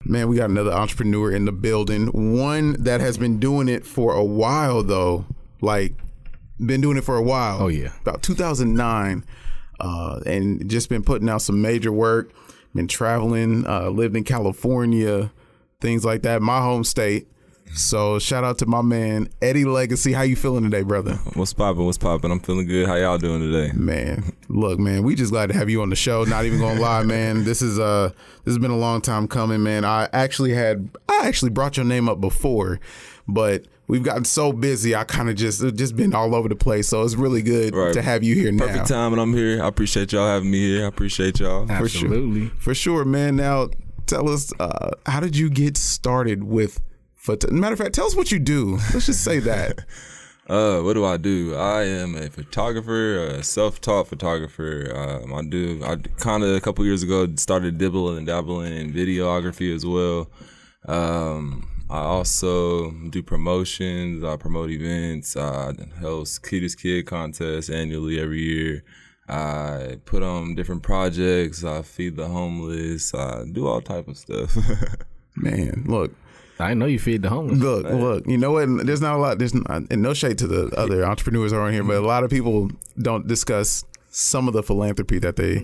Man, we got another entrepreneur in the building. One that has been doing it for a while, though. Like, been doing it for a while. Oh, yeah. About 2009. And just been putting out some major work. Been traveling, lived in California, things like that. My home state. So shout out to my man, Eddie Legvcy. How you feeling today, brother? What's poppin'? I'm feeling good. How y'all doing today? Man, look, man, we just glad to have you on the show. Not even gonna lie, man. This has been a long time coming, man. I actually brought your name up before, but we've gotten so busy. I kind of just been all over the place. So it's really good to have you here now. Perfect time, and I'm here. I appreciate y'all having me here. I appreciate y'all. Absolutely. For sure, man. Now, tell us, how did you get started with matter of fact, tell us what you do. Let's just say that. What do? I am a photographer, a self-taught photographer. I kind of a couple years ago started dabbling in videography as well. I also do promotions. I promote events. I host Cutest Kid contests annually every year. I put on different projects. I feed the homeless. I do all type of stuff. Man, look. I know you feed the homeless. Look. You know what? There's not a lot. And no shade to the other entrepreneurs around here, but a lot of people don't discuss some of the philanthropy that they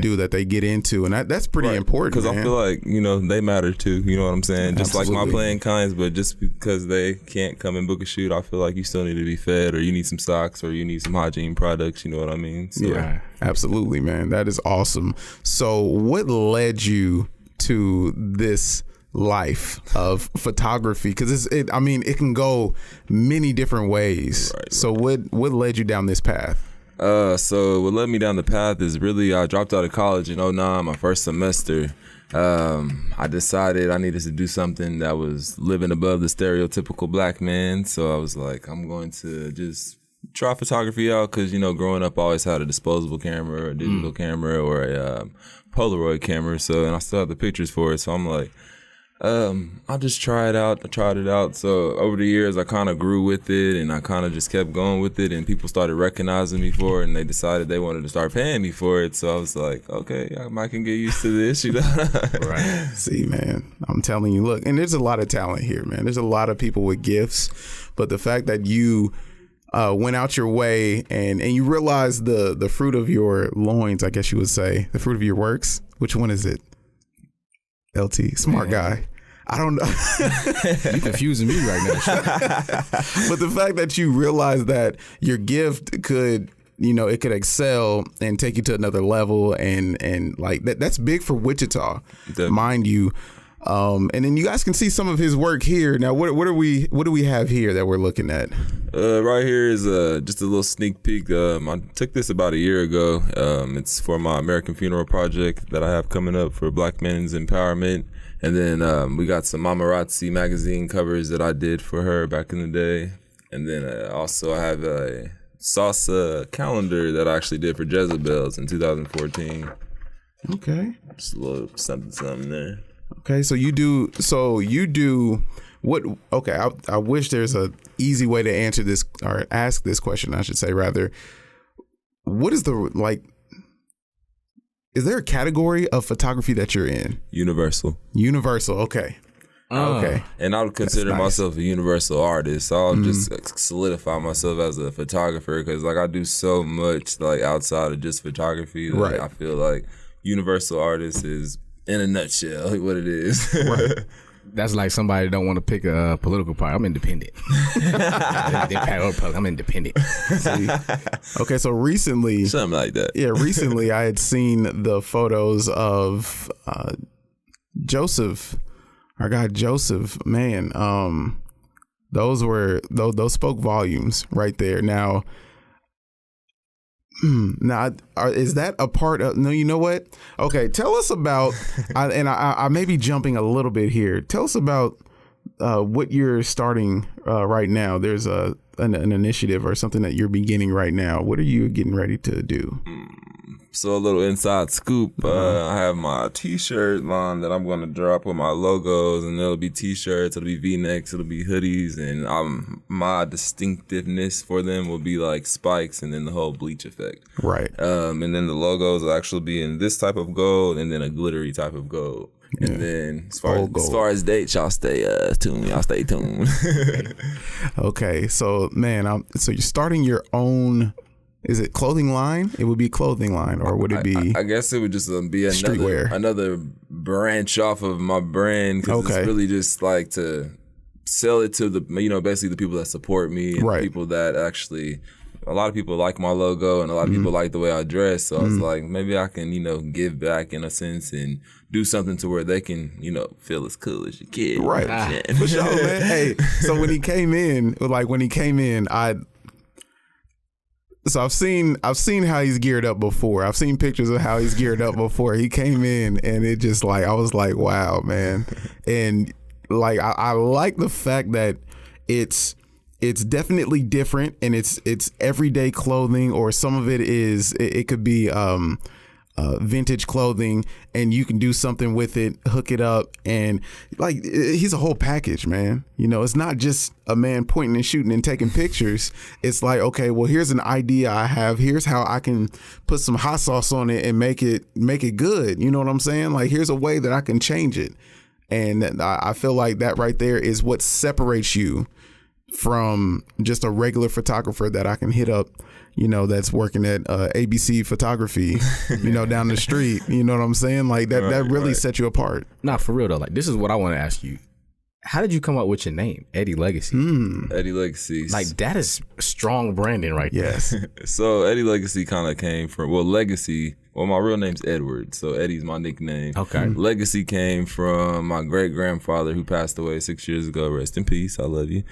do, that they get into, and that's pretty important. Because I feel like they matter too. You know what I'm saying? Just like my playing kinds, but just because they can't come and book a shoot, I feel like you still need to be fed, or you need some socks, or you need some hygiene products. You know what I mean? So, yeah, absolutely, man. That is awesome. So, what led you to this life of photography? Because it can go many different ways. So what led you down this path? So what led me down the path is really, I dropped out of college in 2009, my first semester. I decided I needed to do something that was living above the stereotypical black man. So I was like, I'm going to just try photography out, because growing up I always had a disposable camera or a digital camera or a Polaroid camera. And I still have the pictures for it. So I'm like, I'll just try it out. I tried it out. So over the years, I kind of grew with it, and I kind of just kept going with it, and people started recognizing me for it, and they decided they wanted to start paying me for it. So I was like, okay, I can get used to this, Right. See, man, I'm telling you, look, and there's a lot of talent here, man. There's a lot of people with gifts, but the fact that you went out your way and you realize the fruit of your loins, I guess you would say, the fruit of your works. Which one is it? LT, smart guy. I don't know. You're confusing me right now. But the fact that you realize that your gift could, it could excel and take you to another level, and like that's big for Wichita, mind you. And then you guys can see some of his work here. Now, what do we have here that we're looking at? Right here is just a little sneak peek. I took this about a year ago. It's for my American Funeral project that I have coming up for Black men's empowerment. And then we got some Mamarazzi magazine covers that I did for her back in the day. And then also I have a salsa calendar that I actually did for Jezebels in 2014. Okay. Just a little something there. Okay, so you do what? Okay, I wish there's a easy way to answer this, or ask this question, I should say, rather. What is is there a category of photography that you're in? Universal, okay. Okay. And I would consider myself a universal artist. So I'll just solidify myself as a photographer, because I do so much outside of just photography. Right. I feel like universal artist is, in a nutshell, what it is. Right. That's like somebody don't want to pick a political party. I'm independent. I'm independent. See? Okay, so recently, something like that. Yeah, recently I had seen the photos of Joseph, our guy Joseph. Man, those spoke volumes right there. Now, is that a part of? No, you know what? Okay, tell us about. I may be jumping a little bit here. Tell us about what you're starting right now. There's an initiative or something that you're beginning right now. What are you getting ready to do? So a little inside scoop. I have my T-shirt line that I'm going to drop with my logos, and it'll be T-shirts, it'll be V-necks, it'll be hoodies, and my distinctiveness for them will be like spikes and then the whole bleach effect. Right. And then the logos will actually be in this type of gold and then a glittery type of gold. And then as far as dates, y'all stay tuned. Y'all stay tuned. Okay, so man, so you're starting your own. Is it clothing line? It would be clothing line, or would it be? I guess it would just be streetwear. another branch off of my brand, because it's really just like to sell it to the basically the people that support me and people that actually. A lot of people like my logo, and a lot of people like the way I dress. So I was like, maybe I can, give back in a sense and do something to where they can, feel as cool as your kid. Right. For sure, man. Hey, so when he came in, so I've seen how he's geared up before. I've seen pictures of how he's geared up before. He came in, and it just I was like, wow, man. And I like the fact that it's definitely different, and it's everyday clothing, or some of it could be vintage clothing, and you can do something with it, hook it up, and he's a whole package, man. It's not just a man pointing and shooting and taking pictures. It's like, okay, well, here's an idea I have. Here's how I can put some hot sauce on it and make it good. You know what I'm saying? Here's a way that I can change it, and I feel like that right there is what separates you from just a regular photographer that I can hit up, that's working at ABC Photography, down the street. You know what I'm saying? That really sets you apart. Nah, for real though. This is what I want to ask you. How did you come up with your name, Eddie Legvcy? Eddie Legvcy. That is strong branding right there. Yes. So Eddie Legvcy kind of came from, Legacy. Well, my real name's Edward, so Eddie's my nickname. Okay. Legvcy came from my great-grandfather who passed away 6 years ago. Rest in peace. I love you.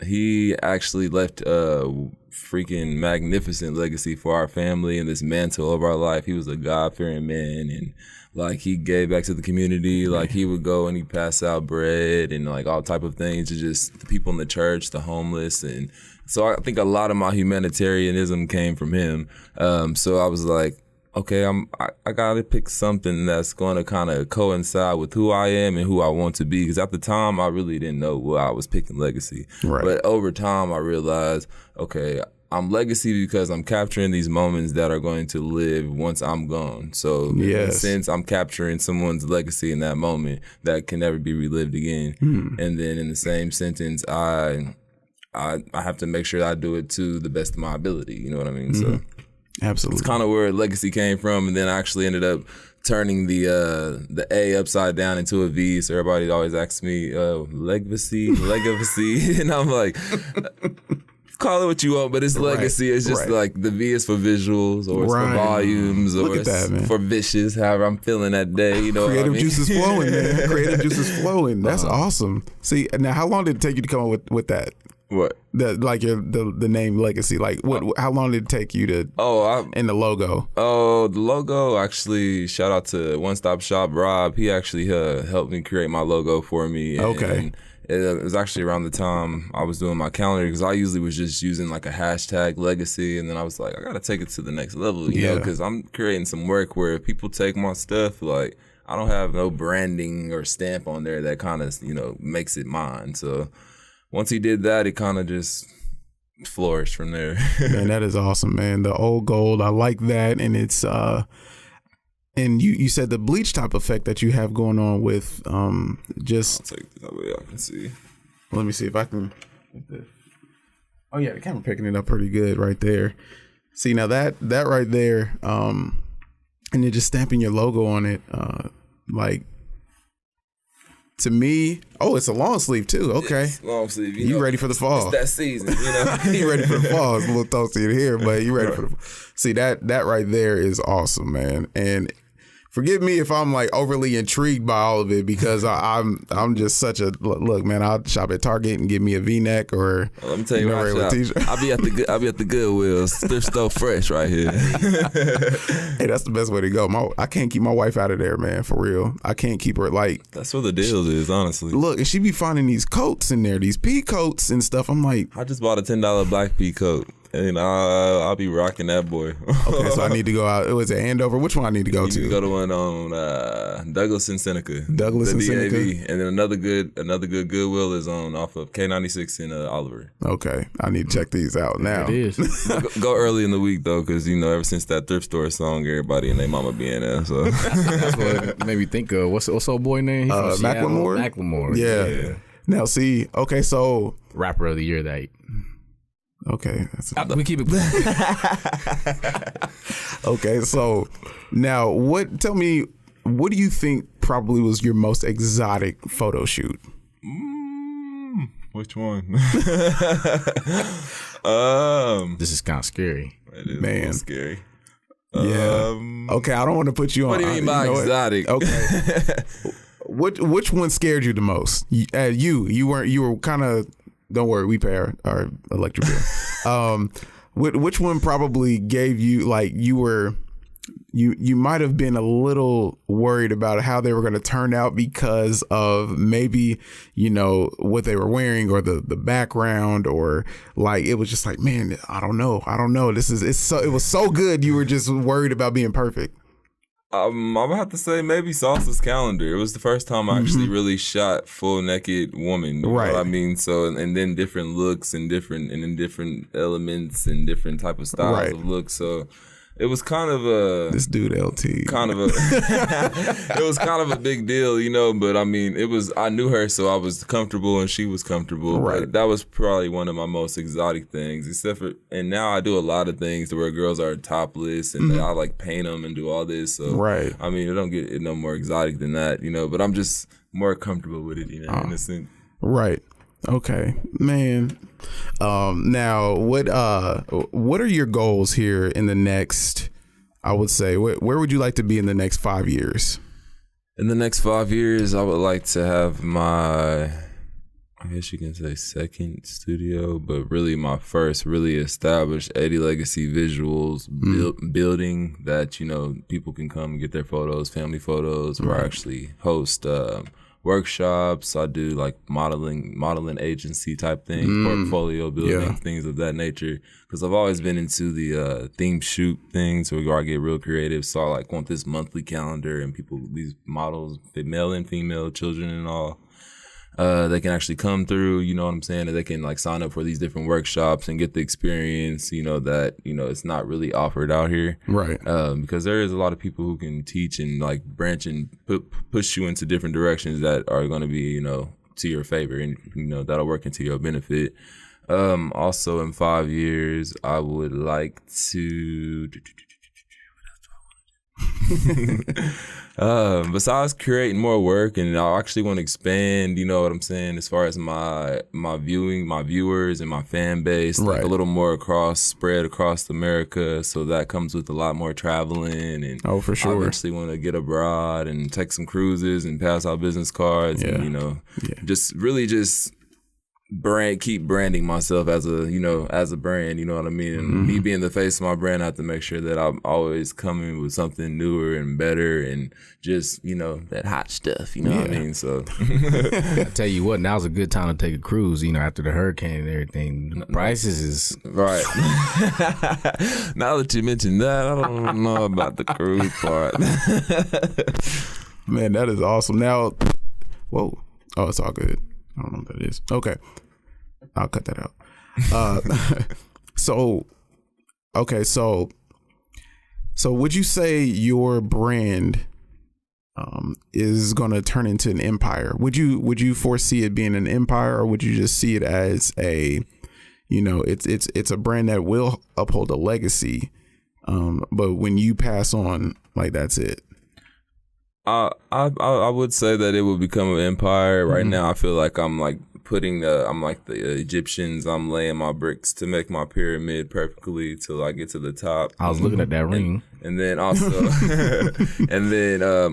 He actually left a freaking magnificent legacy for our family and this mantle of our life. He was a God-fearing man, and he gave back to the community. He would go and he'd pass out bread and all type of things to just the people in the church, the homeless. And so I think a lot of my humanitarianism came from him. So I was like, okay, I gotta pick something that's gonna kind of coincide with who I am and who I want to be. Because at the time, I really didn't know what I was picking Legvcy. Right. But over time, I realized, okay, I'm Legvcy because I'm capturing these moments that are going to live once I'm gone. So in a sense, I'm capturing someone's legacy in that moment that can never be relived again. And then in the same sentence, I have to make sure that I do it to the best of my ability. You know what I mean? So absolutely, it's kind of where Legvcy came from, and then I actually ended up turning the A upside down into a V. So everybody always asks me, Legvcy, and I'm like, call it what you want, but it's legacy. It's just the V is for visuals, or it's for volumes, or it's for vicious, however I'm feeling that day. You know, creative juices flowing, man. Creative juices flowing. That's awesome. See, now how long did it take you to come up with that? What? The name Legvcy. How long did it take you to? And the logo. Oh, the logo. Actually, shout out to One Stop Shop Rob. He actually helped me create my logo for me. Okay. And it was actually around the time I was doing my calendar, because I usually was just using a hashtag legacy, and then I was like, I gotta take it to the next level, you know, because I'm creating some work where if people take my stuff, I don't have no branding or stamp on there that kind of makes it mine. So once he did that, it kind of just flourished from there. Man, that is awesome, man. The old gold, I like that, and it's and you said the bleach type effect that you have going on with just. I'll take this way I can see. Let me see if I can. Oh yeah, the camera picking it up pretty good right there. See, now that right there, and then just stamping your logo on it, to me, it's a long sleeve too. Okay, it's long sleeve. You ready for the fall? It's that season, you know. You ready for the fall? It's a little toasty in here, but you ready for the. See, that right there is awesome, man. And forgive me if I'm overly intrigued by all of it, because I'm just such a look, man. I'll shop at Target and get me a V-neck, or let me tell you, I'll be at the Goodwill, thrift store fresh right here. Hey, that's the best way to go. I can't keep my wife out of there, man. For real, I can't keep her That's what the deal is, honestly. Look, and she be finding these coats in there, these pea coats and stuff. I'm like, I just bought a $10 black pea coat. and I'll be rocking that boy. Okay, so I need to go out. It was at Andover. Which one I need to go You to? need to go to one on Douglas and Seneca. Douglas and DAV. Seneca. And then another good Goodwill is on off of K96 in Oliver. Okay, I need to check these out now. It is. Go early in the week though, because ever since that thrift store song, everybody and their mama be in there. So That's what made me think of what's old boy name? He from Seattle? Macklemore. Macklemore. Yeah. Now see, okay, so Rapper of the year that. okay, We keep it. okay. So now, tell me, what do you think probably was your most exotic photo shoot? which one? This is kind of scary. It is Man. a little scary. Yeah. Okay, I don't want to put you on. What do you mean by exotic? Okay. Which one scared you the most? You were kind of. Don't worry, we pay our electric bill. Which one probably gave you like you might have been a little worried about how they were going to turn out because of maybe what they were wearing or the background, or like it was just like, man, I don't know. It was so good you were just worried about being perfect. I'm gonna have to say maybe Salsa's calendar. It was the first time I actually really shot full naked woman. You know Right. what I mean? So and then different looks and different elements and different type of styles Right. of looks. So it was kind of a This dude LT. kind of a it was kind of a big deal, but I mean I knew her, so I was comfortable and she was comfortable. Right. But that was probably one of my most exotic things, and now I do a lot of things to where girls are topless and I like paint them and do all this. So Right. I mean, it don't get no more exotic than that, but I'm just more comfortable with it, in a sense. Right. Okay, man. Now, what are your goals here in the next? I would say, where would you like to be in the next 5 years? In the next 5 years, I would like to have my, I guess you can say second studio, but really my first really established Eddie Legvcy visuals building that, people can come and get their photos, family photos, or actually host workshops. I do like modeling agency type things, portfolio building, things of that nature. Because I've always been into the theme shoot things where I get real creative. So I want this monthly calendar and these models, male and female, children and all. They can actually come through, you know what I'm saying? And they can sign up for these different workshops and get the experience, that, it's not really offered out here. Right. Because there is a lot of people who can teach and branch and push you into different directions that are going to be, to your favor and, that'll work into your benefit. Also in 5 years, I would like to... Besides creating more work, and I actually want to expand, you know what I'm saying, as far as my viewers and my fan base, Right. a little more spread across America. So that comes with a lot more traveling, and Oh, for sure. I eventually want to get abroad and take some cruises and pass out business cards, and just really just keep branding myself as a brand, you know what I mean? And me being the face of my brand, I have to make sure that I'm always coming with something newer and better and just, that hot stuff, you know what I mean? So I tell you what, now's a good time to take a cruise, after the hurricane and everything. The prices is right. Now that you mentioned that, I don't know about the cruise part. Man, that is awesome. Now, whoa. Oh, it's all good. I don't know what that is. Okay. I'll cut that out. So would you say your brand is going to turn into an empire? Would you foresee it being an empire, or would you just see it as a, it's a brand that will uphold a legacy, but when you pass on, that's it? I would say that it will become an empire. Right now, I feel like I'm like the Egyptians. I'm laying my bricks to make my pyramid perfectly till I get to the top. I was looking at that ring. And then also,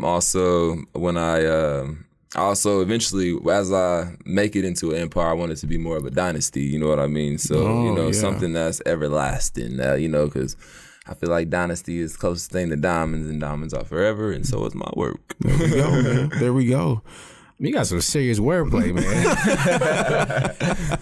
also when I also eventually, as I make it into an empire, I want it to be more of a dynasty. You know what I mean? So something that's everlasting. Because I feel like dynasty is the closest thing to diamonds, and diamonds are forever, and so is my work. There we go, man. There we go. You got some serious wordplay, man.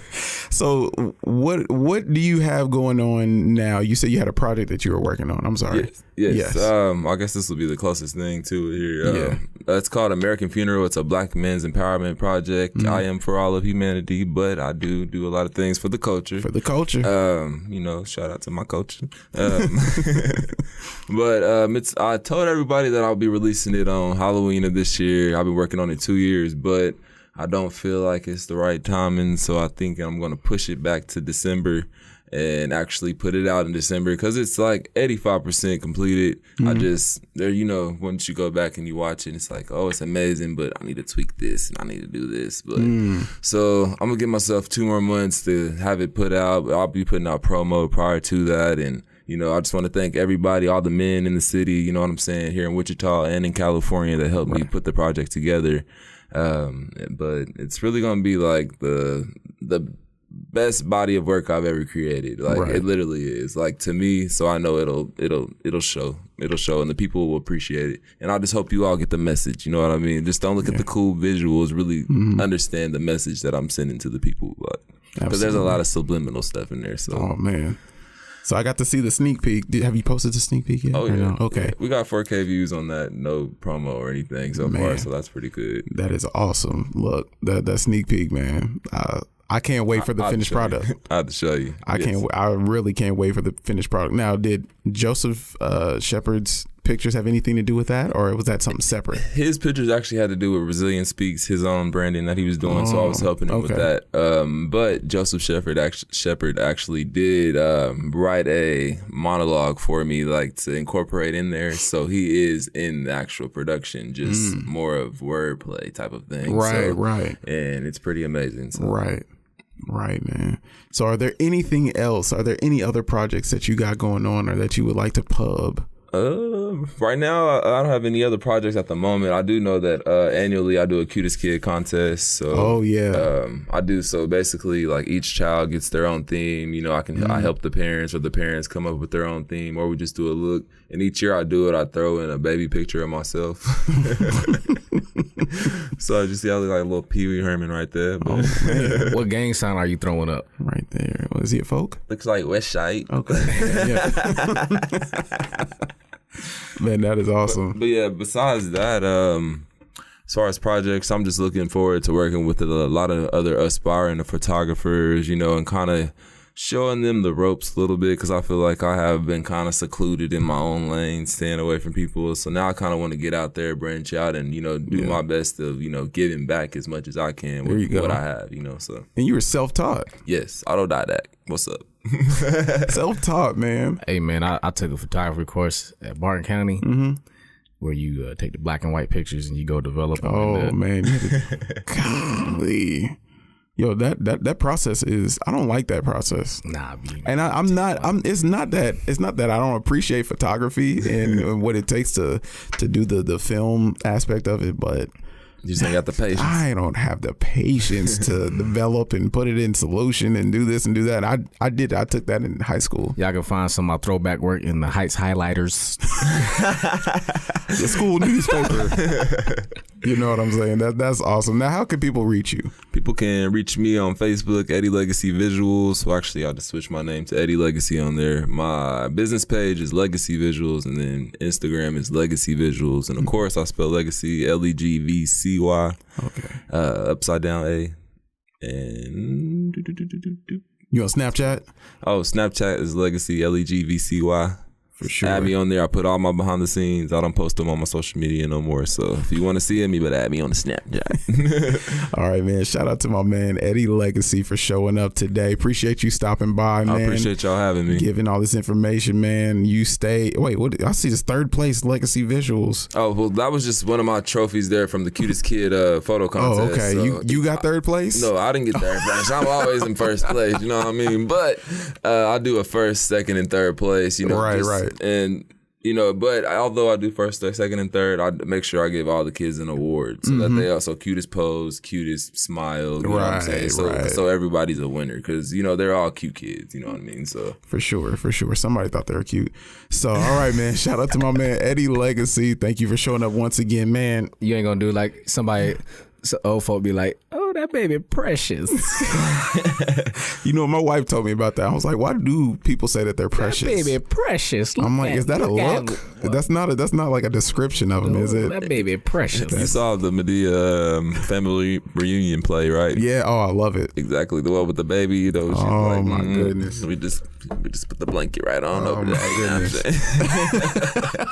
So what do you have going on now? You said you had a project that you were working on. I'm sorry. Yes. I guess this will be the closest thing to it here. It's called American Funeral. It's a Black men's empowerment project. I am for all of humanity, but I do a lot of things for the culture. For the culture. Shout out to my culture. But I told everybody that I'll be releasing it on Halloween of this year. I've been working on it 2 years, but I don't feel like it's the right timing, so I think I'm going to push it back to December and actually put it out in December because it's like 85% completed. I just, once you go back and you watch it, it's like, oh, it's amazing, but I need to tweak this and I need to do this. But so I'm going to give myself 2 more months to have it put out. I'll be putting out promo prior to that. And, I just want to thank everybody, all the men in the city, you know what I'm saying, here in Wichita and in California that helped me put the project together. But it's really gonna be like the best body of work I've ever created. Like it literally is. Like to me, so I know it'll show. It'll show, and the people will appreciate it. And I just hope you all get the message. You know what I mean? Just don't look at the cool visuals. Really understand the message that I'm sending to the people. Because there's a lot of subliminal stuff in there. So. Oh man. So I got to see the sneak peek. Have you posted the sneak peek yet? Oh yeah. No? Okay. Yeah. We got 4K views on that. No promo or anything so far, so that's pretty good. That is awesome. Look, that sneak peek, man. I can't wait for the finished product. I have to show you. I really can't wait for the finished product. Now, did Joseph Shepard's pictures have anything to do with that, or was that something separate? His pictures actually had to do with Resilient Speaks, his own branding that he was doing, so I was helping him with that. But Joseph Shepard actually did write a monologue for me, like to incorporate in there. So he is in the actual production, just more of wordplay type of thing. Right. And it's pretty amazing. So. Right, man. So are there anything else? Are there any other projects that you got going on or that you would like to pub? Right now, I don't have any other projects at the moment. I do know that annually I do a Cutest Kid contest. So, I do. So basically, like each child gets their own theme. I help the parents, or the parents come up with their own theme, or we just do a look. And each year I do it, I throw in a baby picture of myself. So I just see I look like a little Pee Wee Herman right there. But. Oh, man. What gang sign are you throwing up? Right there. Is he a folk? Looks like West Side. Okay. Man, that is awesome. But yeah, besides that, as far as projects, I'm just looking forward to working with a lot of other aspiring photographers, and kind of showing them the ropes a little bit, because I feel like I have been kind of secluded in my own lane, staying away from people. So now I kind of want to get out there, branch out, and, do my best of, giving back as much as I can with what I have, so. And you were self-taught. Yes, autodidact. What's up? Self-taught, man. Hey, man, I took a photography course at Barton County where you take the black and white pictures and you go develop them. Oh, man. Golly. Yo, that process is, I don't like that process. Nah, and it's not that I don't appreciate photography and what it takes to do the film aspect of it, but you just ain't got the patience. I don't have the patience to develop and put it in solution and do this and do that. I took that in high school. Y'all can find some of my throwback work in the Heights Highlighters. The school newspaper. You know what I'm saying? That's awesome. Now, how can people reach you? People can reach me on Facebook, Eddie Legvcy Visuals. Well, actually, I'll just switch my name to Eddie Legvcy on there. My business page is Legvcy Visuals, and then Instagram is Legvcy Visuals. And of course, I spell Legvcy, Legvcy. Okay. Upside down A. And you on Snapchat? Oh, Snapchat is Legvcy, Legvcy. For sure. Add me on there. I put all my behind the scenes. I don't post them on my social media no more. So if you want to see me, but add me on the Snapchat. All right, man. Shout out to my man Eddie Legvcy for showing up today. Appreciate you stopping by, man. I appreciate y'all having me. Giving all this information, man. You stay. Wait, what? I see this third place Legvcy Visuals. Oh, well, that was just one of my trophies there from the Cutest Kid photo contest. Oh, okay. So you got third place? No, I didn't get third place. I'm always in first place. You know what I mean? But I do a first, second, and third place. Right. And but although I do first, second, and third, I make sure I give all the kids an award so that they also cutest pose, cutest smile. You know what I'm saying? So everybody's a winner because they're all cute kids. You know what I mean? So for sure. Somebody thought they were cute. So all right, man. Shout out to my man Eddie Legvcy. Thank you for showing up once again, man. You ain't gonna do like somebody So old folk be like, "Oh, that baby precious." You know, my wife told me about that. I was like, "Why do people say that they're precious?" That baby precious. I'm like, "Is that a look? That's not like a description of him, is it?" That baby precious. You saw the Medea family reunion play, right? Yeah. Oh, I love it. Exactly, the one with the baby. You know, she's Oh my goodness. We just put the blanket right on over my there. You know what I'm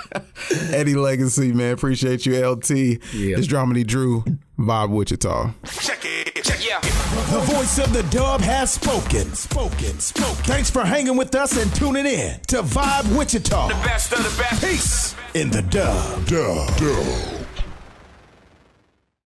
saying? Eddie Legvcy, man, appreciate you. LT, Yeah. it's Dramedy Drew, Vibe Wichita. Check it, check it. The voice of the dub has spoken. Thanks for hanging with us and tuning in to Vibe Wichita. The best of the best. Peace in the dub.